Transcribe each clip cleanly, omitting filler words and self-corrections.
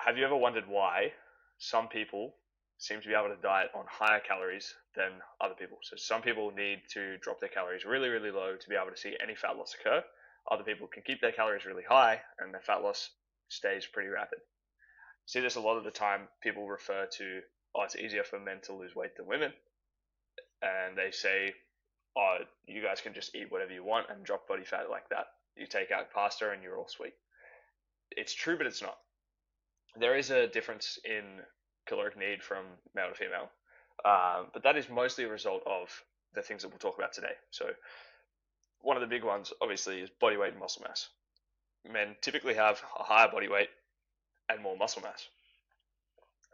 Have you ever wondered why some people seem to be able to diet on higher calories than other people? So some people need to drop their calories really, really low to be able to see any fat loss occur. Other people can keep their calories really high and their fat loss stays pretty rapid. See this a lot of the time. People refer to, oh, it's easier for men to lose weight than women. And they say, oh, you guys can just eat whatever you want and drop body fat like that. You take out pasta and you're all sweet. It's true, but it's not. There is a difference in caloric need from male to female, but that is mostly a result of the things that we'll talk about today. So one of the big ones, obviously, is body weight and muscle mass. Men typically have a higher body weight and more muscle mass.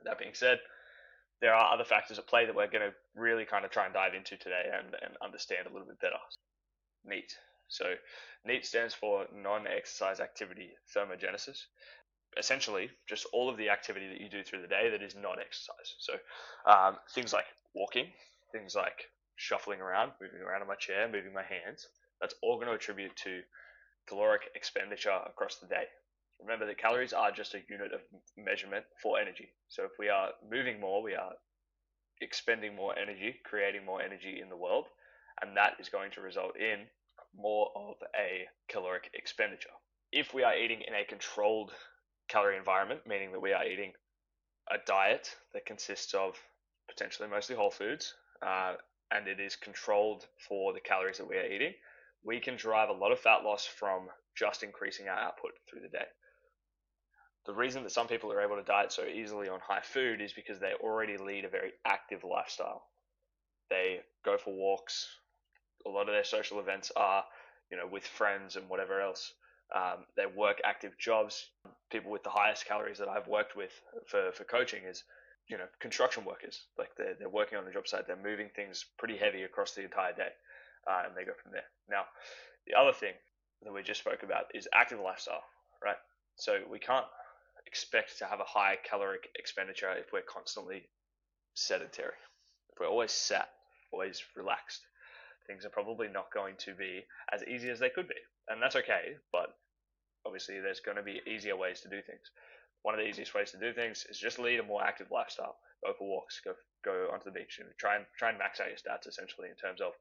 That being said, there are other factors at play that we're going to really kind of try and dive into today and understand a little bit better. NEAT. So NEAT stands for non-exercise activity thermogenesis. Essentially, just all of the activity that you do through the day that is not exercise. So things like walking, things like shuffling around, moving around in my chair, moving my hands, that's all going to attribute to caloric expenditure across the day. Remember that calories are just a unit of measurement for energy. So if we are moving more, we are expending more energy, creating more energy in the world, and that is going to result in more of a caloric expenditure. If we are eating in a controlled calorie environment, meaning that we are eating a diet that consists of potentially mostly whole foods, and it is controlled for the calories that we are eating, we can drive a lot of fat loss from just increasing our output through the day. The reason that some people are able to diet so easily on high food is because they already lead a very active lifestyle. They go for walks. A lot of their social events are, with friends and whatever else. They work active jobs. People with the highest calories that I've worked with for coaching is, construction workers. Like they're working on the job site. They're moving things pretty heavy across the entire day, and they go from there. Now, the other thing that we just spoke about is active lifestyle, right? So we can't expect to have a high caloric expenditure if we're constantly sedentary. If we're always sat, always relaxed, things are probably not going to be as easy as they could be. And that's okay, but obviously there's going to be easier ways to do things. One of the easiest ways to do things is just lead a more active lifestyle. Go for walks, go onto the beach, and try and max out your stats essentially in terms of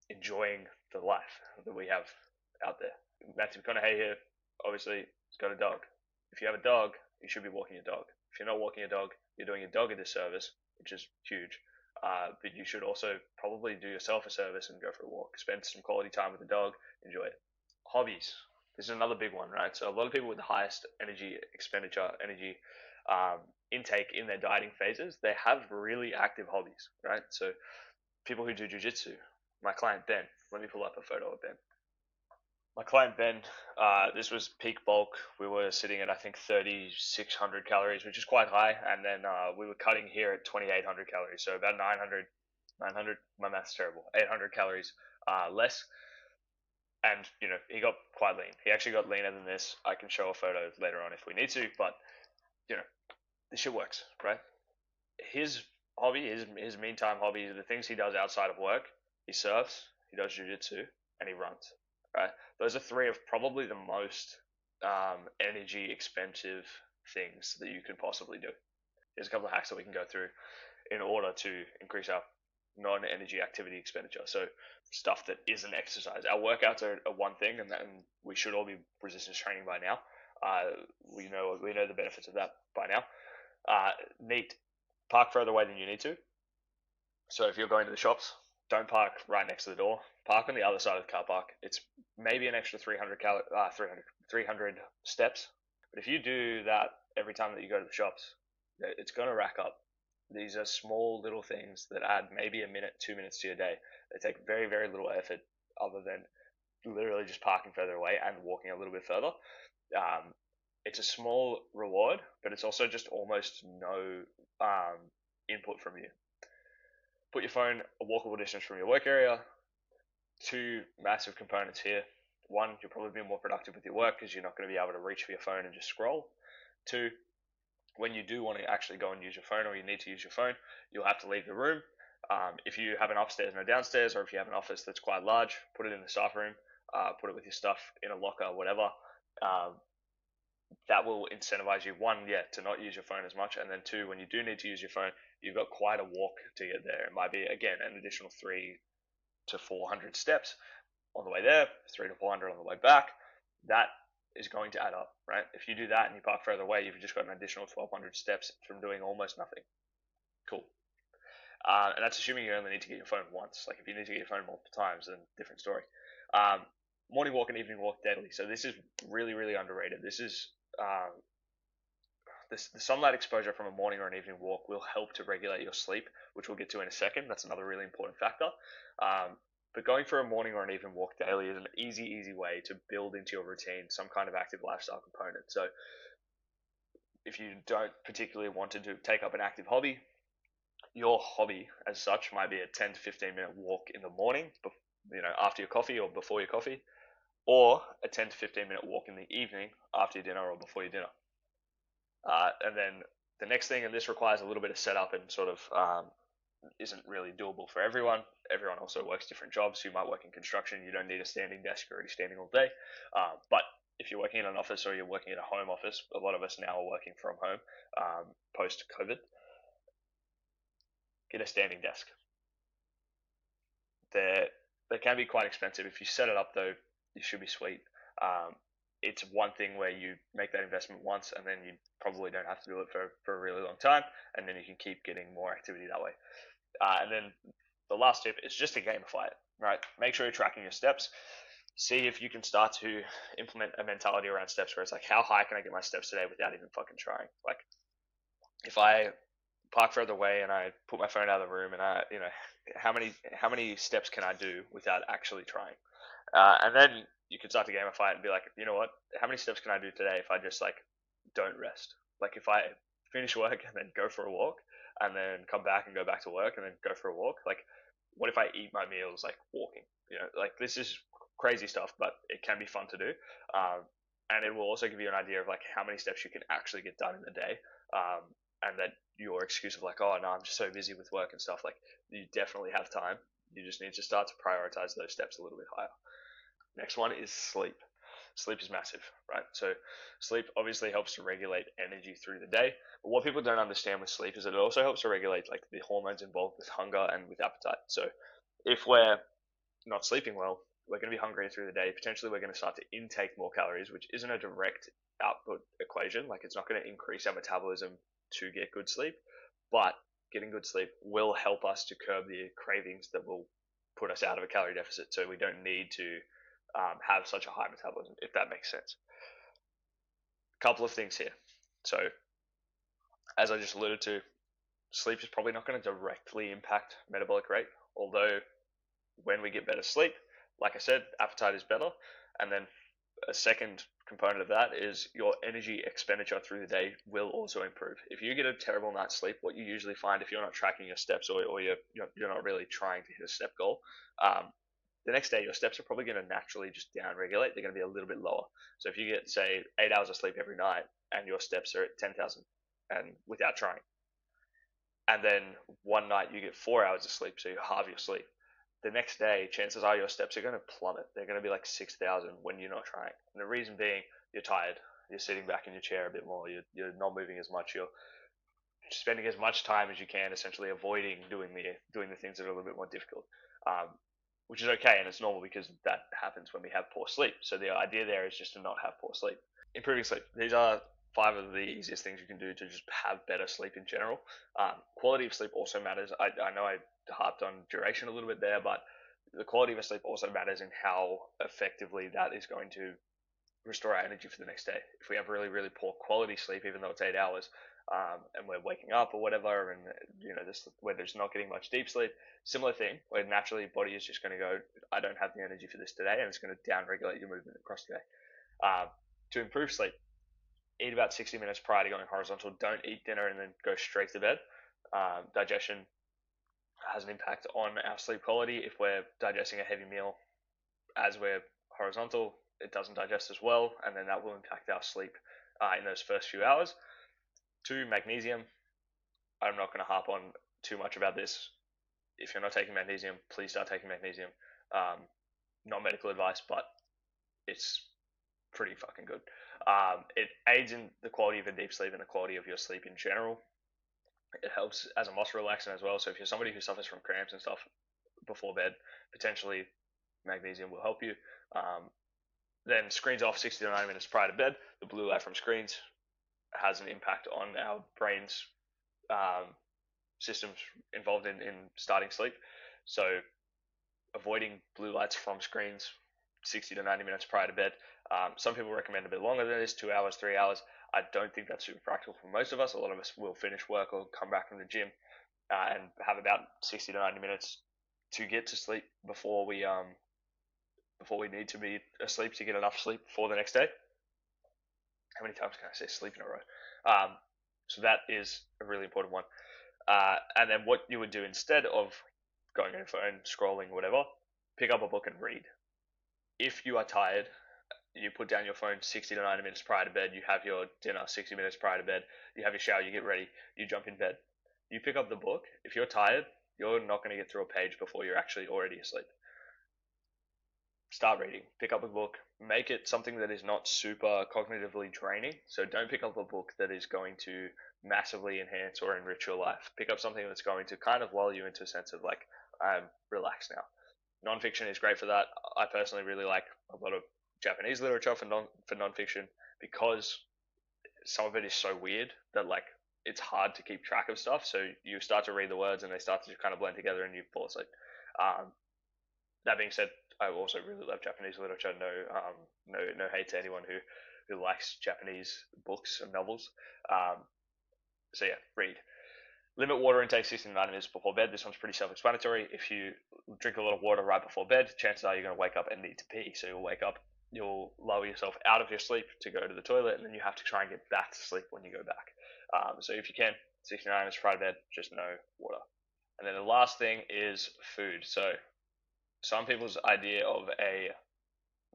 enjoying the life that we have out there. Matthew McConaughey here, obviously, has got a dog. If you have a dog, you should be walking your dog. If you're not walking your dog, you're doing your dog a disservice, which is huge. But you should also probably do yourself a service and go for a walk. Spend some quality time with the dog. Enjoy it. Hobbies. This is another big one, right? So a lot of people with the highest energy expenditure, energy intake in their dieting phases, they have really active hobbies, right? So people who do jujitsu. My client Ben. Let me pull up a photo of Ben. My client Ben, this was peak bulk. We were sitting at I think 3,600 calories, which is quite high, and then we were cutting here at 2,800 calories, so about 900. My math's terrible. 800 calories less, and he got quite lean. He actually got leaner than this. I can show a photo later on if we need to, but this shit works, right? His hobby, his meantime hobby, the things he does outside of work. He surfs, he does jujitsu, and he runs. Right? Those are three of probably the most energy expensive things that you could possibly do. There's a couple of hacks that we can go through in order to increase our non-energy activity expenditure. So stuff that isn't exercise. Our workouts are one thing, and we should all be resistance training by now. We know the benefits of that by now. NEAT. Park further away than you need to. So if you're going to the shops, don't park right next to the door. Park on the other side of the car park. It's maybe an extra 300 steps. But if you do that every time that you go to the shops, it's going to rack up. These are small little things that add maybe a minute, 2 minutes to your day. They take very, very little effort other than literally just parking further away and walking a little bit further. It's a small reward, but it's also just almost no input from you. Put your phone a walkable distance from your work area. Two massive components here. One, you'll probably be more productive with your work because you're not going to be able to reach for your phone and just scroll. Two, when you do want to actually go and use your phone or you need to use your phone, you'll have to leave the room. If you have an upstairs and a downstairs, or if you have an office that's quite large, put it in the staff room, put it with your stuff in a locker, whatever. that will incentivize you, one, yeah, to not use your phone as much, and then two, when you do need to use your phone, you've got quite a walk to get there. It might be, again, an additional 300 to 400 steps on the way there, 300 to 400 on the way back. That is going to add up, right? If you do that and you park further away, you've just got an additional 1,200 steps from doing almost nothing. Cool. And that's assuming you only need to get your phone once. Like if you need to get your phone multiple times, then different story. Um, Morning walk and evening walk daily. So this is really, really underrated. This is the sunlight exposure from a morning or an evening walk will help to regulate your sleep, which we'll get to in a second. That's another really important factor. But going for a morning or an evening walk daily is an easy way to build into your routine some kind of active lifestyle component. So if you don't particularly want to take up an active hobby, your hobby as such might be a 10 to 15 minute walk in the morning, after your coffee or before your coffee, or a 10 to 15 minute walk in the evening after your dinner or before your dinner. And then the next thing, and this requires a little bit of setup and sort of isn't really doable for everyone. Everyone also works different jobs. You might work in construction. You don't need a standing desk. You're already standing all day. But if you're working in an office or you're working at a home office, a lot of us now are working from home post-COVID. Get a standing desk. They can be quite expensive. If you set it up, though, you should be sweet. It's one thing where you make that investment once and then you probably don't have to do it for a really long time, and then you can keep getting more activity that way. And then the last tip is just to gamify it, right? Make sure you're tracking your steps. See if you can start to implement a mentality around steps where it's like, how high can I get my steps today without even fucking trying? Like, if I park further away and I put my phone out of the room and how many steps can I do without actually trying? And then you can start to gamify it and be like, you know what? How many steps can I do today if I just like don't rest? Like if I finish work and then go for a walk and then come back and go back to work and then go for a walk, like what if I eat my meals like walking? Like this is crazy stuff, but it can be fun to do. And it will also give you an idea of like how many steps you can actually get done in the day. And that your excuse of like, oh no, I'm just so busy with work and stuff, like you definitely have time. You just need to start to prioritize those steps a little bit higher. Next one is sleep. Sleep is massive, right? So sleep obviously helps to regulate energy through the day. But what people don't understand with sleep is that it also helps to regulate like the hormones involved with hunger and with appetite. So if we're not sleeping well, we're going to be hungry through the day. Potentially we're going to start to intake more calories, which isn't a direct output equation. Like it's not going to increase our metabolism to get good sleep, but getting good sleep will help us to curb the cravings that will put us out of a calorie deficit. So we don't need to have such a high metabolism, if that makes sense. A couple of things here. So, as I just alluded to, sleep is probably not going to directly impact metabolic rate, although when we get better sleep, like I said, appetite is better. And then a second component of that is your energy expenditure through the day will also improve. If you get a terrible night's sleep, what you usually find if you're not tracking your steps or you're not really trying to hit a step goal, the next day your steps are probably going to naturally just down regulate. They're going to be a little bit lower. So if you get say 8 hours of sleep every night and your steps are at 10,000 and without trying, and then one night you get 4 hours of sleep, so you halve your sleep, the next day chances are your steps are going to plummet. They're going to be like 6,000 when you're not trying. And the reason being, you're tired, you're sitting back in your chair a bit more, you're not moving as much, you're spending as much time as you can essentially avoiding doing the things that are a little bit more difficult. Which is okay, and it's normal because that happens when we have poor sleep. So the idea there is just to not have poor sleep. Improving sleep. These are 5 of the easiest things you can do to just have better sleep in general. Quality of sleep also matters. I know I harped on duration a little bit there, but the quality of our sleep also matters in how effectively that is going to restore our energy for the next day. If we have really, really poor quality sleep, even though it's 8 hours, and we're waking up or whatever, and we're just not getting much deep sleep, similar thing, where naturally body is just going to go, I don't have the energy for this today, and it's going to down-regulate your movement across the day. To improve sleep, eat about 60 minutes prior to going horizontal. Don't eat dinner and then go straight to bed. Digestion has an impact on our sleep quality. If we're digesting a heavy meal as we're horizontal, it doesn't digest as well, and then that will impact our sleep in those first few hours. 2, magnesium. I'm not going to harp on too much about this. If you're not taking magnesium, please start taking magnesium. Not medical advice, but it's pretty fucking good. It aids in the quality of a deep sleep and the quality of your sleep in general. It helps as a muscle relaxant as well. So if you're somebody who suffers from cramps and stuff before bed, potentially magnesium will help you. Then screens off 60 to 90 minutes prior to bed. The blue light from screens has an impact on our brain's systems involved in starting sleep. So avoiding blue lights from screens 60 to 90 minutes prior to bed. Some people recommend a bit longer than this, 2 hours, 3 hours. I don't think that's super practical for most of us. A lot of us will finish work or come back from the gym and have about 60 to 90 minutes to get to sleep before we need to be asleep to get enough sleep for the next day. How many times can I say sleep in a row? So that is a really important one. And then what you would do instead of going on your phone, scrolling, whatever, pick up a book and read. If you are tired, you put down your phone 60 to 90 minutes prior to bed, you have your dinner 60 minutes prior to bed, you have your shower, you get ready, you jump in bed. You pick up the book. If you're tired, you're not going to get through a page before you're actually already asleep. Start reading. Pick up a book. Make it something that is not super cognitively draining. So don't pick up a book that is going to massively enhance or enrich your life. Pick up something that's going to kind of lull you into a sense of like, I'm relaxed now. Nonfiction is great for that. I personally really like a lot of Japanese literature for nonfiction because some of it is so weird that like it's hard to keep track of stuff. So you start to read the words and they start to kind of blend together and you fall asleep. That being said, I also really love Japanese literature. No hate to anyone who likes Japanese books and novels. So yeah, read. Limit water intake 60 to 90 minutes before bed. This one's pretty self-explanatory. If you drink a lot of water right before bed, chances are you're going to wake up and need to pee. So you'll wake up, you'll lower yourself out of your sleep to go to the toilet, and then you have to try and get back to sleep when you go back. So if you can, 69 minutes prior to bed, just no water. And then the last thing is food. So some people's idea of a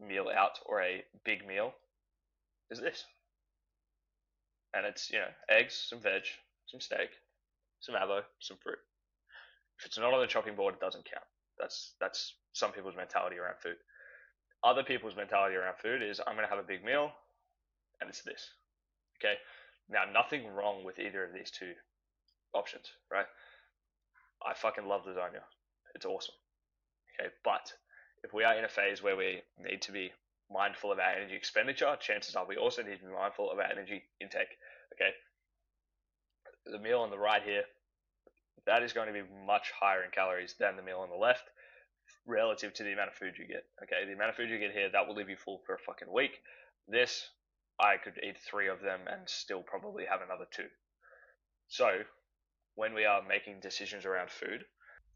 meal out or a big meal is this. And it's, eggs, some veg, some steak, some avo, some fruit. If it's not on the chopping board, it doesn't count. That's some people's mentality around food. Other people's mentality around food is I'm going to have a big meal, and it's this. Okay? Now, nothing wrong with either of these two options, right? I fucking love lasagna. It's awesome. Okay, but if we are in a phase where we need to be mindful of our energy expenditure, chances are we also need to be mindful of our energy intake. Okay, the meal on the right here, that is going to be much higher in calories than the meal on the left relative to the amount of food you get. Okay, the amount of food you get here, that will leave you full for a fucking week. This, I could eat 3 of them and still probably have another 2. So, when we are making decisions around food,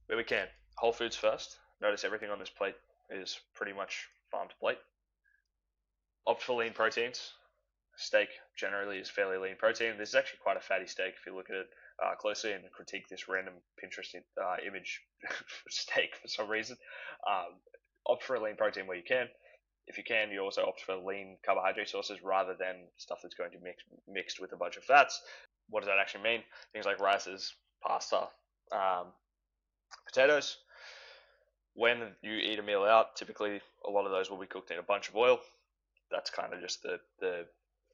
where we can, whole foods first. Notice everything on this plate is pretty much farm to plate. Opt for lean proteins. Steak generally is fairly lean protein. This is actually quite a fatty steak if you look at it closely and critique this random Pinterest image steak for some reason. Opt for a lean protein where you can. If you can, you also opt for lean carbohydrate sources rather than stuff that's going to be mixed with a bunch of fats. What does that actually mean? Things like rices, pasta, potatoes. When you eat a meal out, typically a lot of those will be cooked in a bunch of oil. That's kind of just the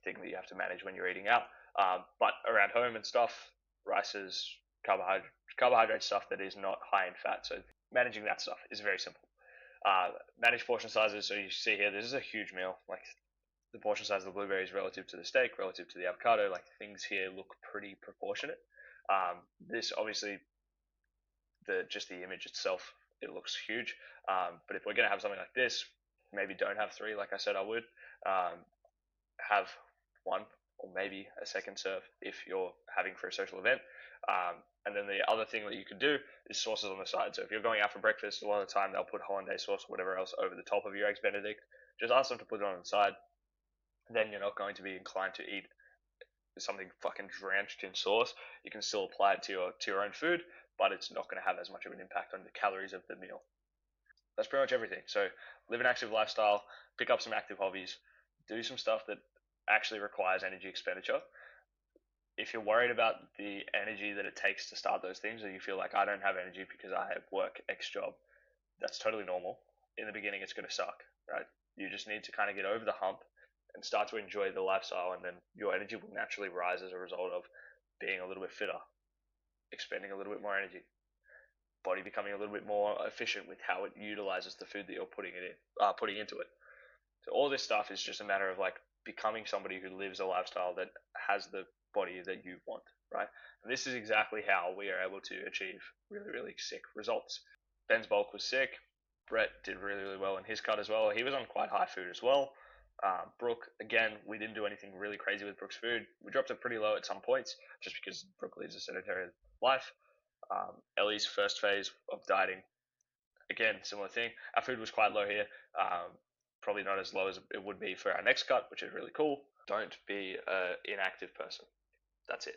thing that you have to manage when you're eating out. But around home and stuff, rices, carbohydrate stuff that is not high in fat. So managing that stuff is very simple. Manage portion sizes. So you see here, this is a huge meal. Like the portion size of the blueberries relative to the steak, relative to the avocado, like things here look pretty proportionate. This obviously, just the image itself, it looks huge. But if we're going to have something like this, maybe don't have 3 like I said I would. Have 1 or maybe a second serve if you're having for a social event. And then the other thing that you can do is sauces on the side. So if you're going out for breakfast, a lot of the time they'll put hollandaise sauce or whatever else over the top of your eggs benedict. Just ask them to put it on the side. Then you're not going to be inclined to eat something fucking drenched in sauce. You can still apply it to your own food, but it's not going to have as much of an impact on the calories of the meal. That's pretty much everything. So live an active lifestyle, pick up some active hobbies, do some stuff that actually requires energy expenditure. If you're worried about the energy that it takes to start those things, or you feel like I don't have energy because I have work X job, that's totally normal. In the beginning, it's going to suck, right? You just need to kind of get over the hump and start to enjoy the lifestyle, and then your energy will naturally rise as a result of being a little bit fitter, expending a little bit more energy, body becoming a little bit more efficient with how it utilizes the food that you're putting into it. So all this stuff is just a matter of like becoming somebody who lives a lifestyle that has the body that you want, right? And this is exactly how we are able to achieve really, really sick results. Ben's bulk was sick. Brett did really, really well in his cut as well. He was on quite high food as well. Brooke, again, we didn't do anything really crazy with Brooke's food. We dropped it pretty low at some points just because Brooke lives a sedentary life. Ellie's first phase of dieting, again, similar thing. Our food was quite low here. Probably not as low as it would be for our next cut, which is really cool. Don't be an inactive person. That's it.